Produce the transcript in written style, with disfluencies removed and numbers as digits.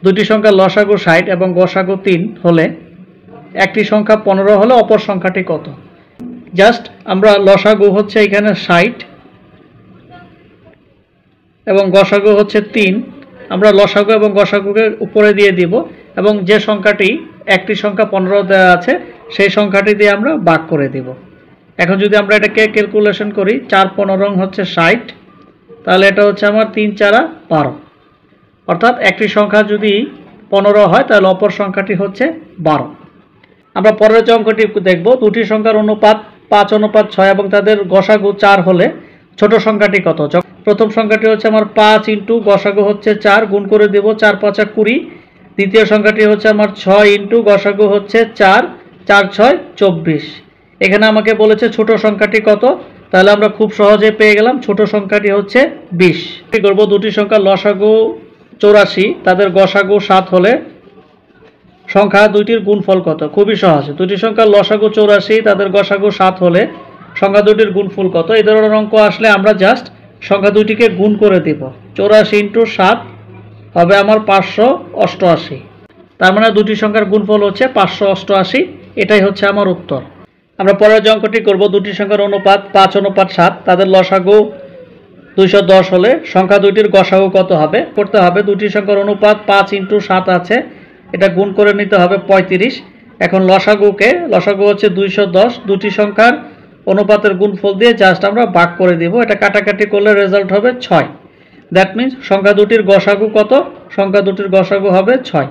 দুটি সংখ্যার লসাগু 60 এবং গসাগু 3 হলে একটি সংখ্যা 15 হলে অপর সংখ্যাটি কত? জাস্ট আমরা লসাগু হচ্ছে এখানে 60 এবং গসাগু হচ্ছে 3, আমরা লসাগু এবং গসাগুকে উপরে দিয়ে দিব এবং যে সংখ্যাটি একটি সংখ্যা 15 দেওয়া আছে সেই সংখ্যাটি দিয়ে আমরা ভাগ করে দিব। এখন যদি আমরা এটাকে ক্যালকুলেশন করি, 4 15 হচ্ছে 60, তাহলে এটা হচ্ছে আমার 3 4 12, অর্থাৎ একটি সংখ্যা যদি 15 হয় তাহলে অপর সংখ্যাটি হচ্ছে 12। আমরা পরের যে অঙ্কটি দেখব, দুটি সংখ্যার অনুপাত 5:6 এবং তাদের গসাগু 4 হলে ছোট সংখ্যাটি কত? প্রথম সংখ্যাটি হচ্ছে আমার 5 ইন্টু গসাগু হচ্ছে 4, গুণ করে দেব 4 5 20। দ্বিতীয় সংখ্যাটি হচ্ছে আমার 6 ইন্টু গসাগু হচ্ছে 4, 4 6 24। এখানে আমাকে বলেছে ছোট সংখ্যাটি কত, তাহলে আমরা খুব সহজে পেয়ে গেলাম ছোট সংখ্যাটি হচ্ছে 20। কি করব, দুটি সংখ্যার লসাগু 84 তাদের গসাগু 7 হলে সংখ্যা দুইটির গুণফল কত? খুবই সহজ, দুটি সংখ্যার লসাগু 84 তাদের গসাগু 7 হলে সংখ্যা দুটির গুণফল কত? এই ধরনের অঙ্ক আসলে আমরা জাস্ট সংখ্যা দুটিকে গুণ করে দেব। 84 ইন্টু 7 হবে আমার 588, তার মানে দুটি সংখ্যার গুণফল হচ্ছে 588। এটাই হচ্ছে আমার উত্তর। আমরা পরের যে অঙ্কটি করব, দুটি সংখ্যার অনুপাত 5:7 তাদের লসাগু 210 হলে সংখ্যা দুইটির গসাগু কত হবে? করতে হবে, দুটি সংখ্যার অনুপাত 5 ইন্টু 7 আছে, এটা গুণ করে নিতে হবে 35। এখন লসাগু হচ্ছে 210, দুটি সংখ্যার অনুপাতের গুণফল দিয়ে জাস্ট আমরা ভাগ করে দিব, এটা কাটাকাটি করলে রেজাল্ট হবে 6। দ্যাট মিন্স সংখ্যা দুটির গসাগু কত? সংখ্যা দুটির গসাগু হবে 6।